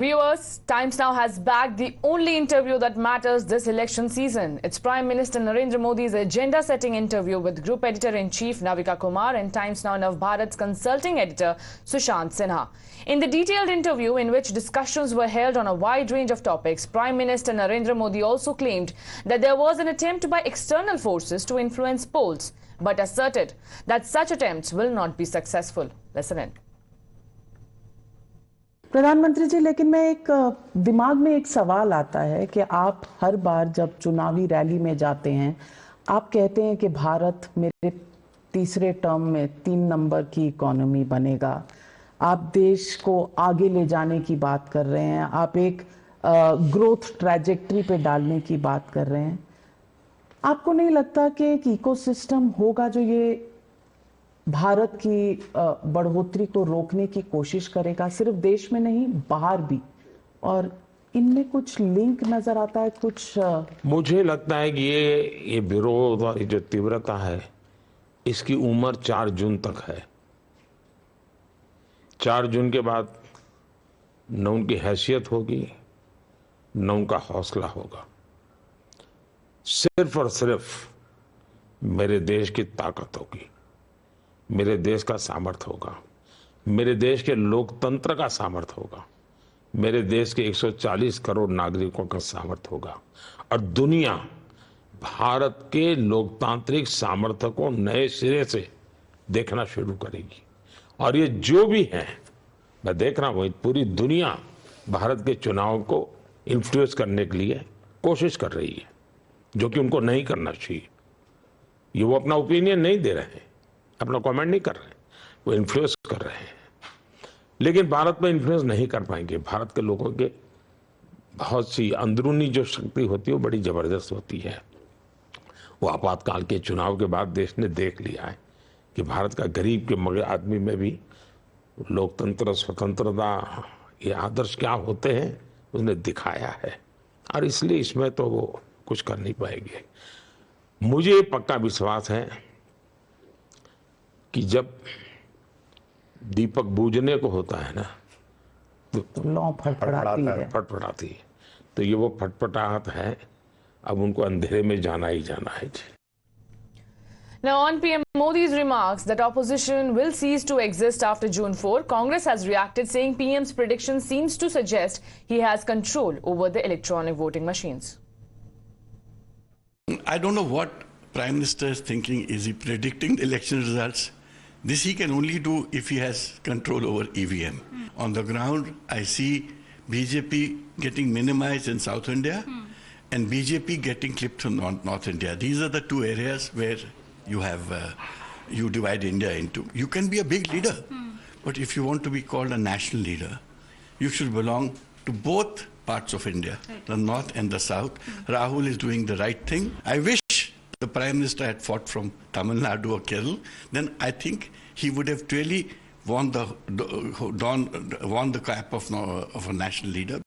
Viewers, Times Now has bagged the only interview that matters this election season. It's Prime Minister Narendra Modi's agenda-setting interview with Group Editor-in-Chief Navika Kumar and Times Now Navbharat's consulting editor Sushant Sinha. In the detailed interview, in which discussions were held on a wide range of topics, Prime Minister Narendra Modi also claimed that there was an attempt by external forces to influence polls, but asserted that such attempts will not be successful. Listen in. प्रधानमंत्री जी, लेकिन मैं एक दिमाग में एक सवाल आता है कि आप हर बार जब चुनावी रैली में जाते हैं, आप कहते हैं कि भारत मेरे तीसरे टर्म में 3 नंबर की इकोनॉमी बनेगा। आप देश को आगे ले जाने की बात कर रहे हैं, आप एक ग्रोथ ट्रैजेक्टरी पे डालने की बात कर रहे हैं। आपको नहीं लगता कि एक इकोसिस्टम होगा जो ये भारत की बढ़ोतरी को रोकने की कोशिश करेगा, सिर्फ देश में नहीं बाहर भी? और इनमें कुछ लिंक नजर आता है कुछ? मुझे लगता है कि ये विरोध और जो तीव्रता है, इसकी उम्र 4 जून तक है। 4 जून के बाद न उनकी हैसियत होगी, न उनका हौसला होगा। सिर्फ और सिर्फ मेरे देश की ताकत होगी, मेरे देश का सामर्थ्य होगा, मेरे देश के लोकतंत्र का सामर्थ्य होगा, मेरे देश के 140 करोड़ नागरिकों का सामर्थ्य होगा और दुनिया भारत के लोकतांत्रिक सामर्थ्य को नए सिरे से देखना शुरू करेगी। और ये जो भी है, मैं देख रहा हूं, पूरी दुनिया भारत के चुनाव को इन्फ्लुएंस करने के लिए कोशिश कर रही है, जो कि उनको नहीं करना चाहिए। ये वो अपना ओपिनियन नहीं दे रहे हैं, अपना कमेंट नहीं कर रहे हैं, वो इन्फ्लुएंस कर रहे हैं, लेकिन भारत में इन्फ्लुएंस नहीं कर पाएंगे। भारत के लोगों के बहुत सी अंदरूनी जो शक्ति होती है वो बड़ी जबरदस्त होती है। वो आपातकाल के चुनाव के बाद देश ने देख लिया है कि भारत का गरीब के मगर आदमी में भी लोकतंत्र, स्वतंत्रता, ये आदर्श क्या होते हैं उसने दिखाया है, और इसलिए इसमें तो वो कुछ कर नहीं पाएंगे। मुझे पक्का विश्वास है कि जब दीपक बूझने को होता है ना, तो लौ फटफड़ाती है, तो ये वो फटफटाहट है। अब उनको अंधेरे में जाना ही जाना है जी। Now, on PM Modi's remarks that opposition will cease to exist after June 4, Congress has reacted, saying PM's prediction seems to suggest he has control over the electronic voting machines. I don't know what Prime Minister is thinking. Is he predicting the election results? This he can only do if he has control over EVM. On the ground, I see BJP getting minimized in South India and BJP getting clipped from North India. These are the 2 areas where you have you divide India into. You can be a big leader, but if you want to be called a national leader, you should belong to both parts of India, the North and the South. Rahul is doing the right thing. I wish the Prime Minister had fought from Tamil Nadu or Kerala, then I think he would have really won the cap of a national leader.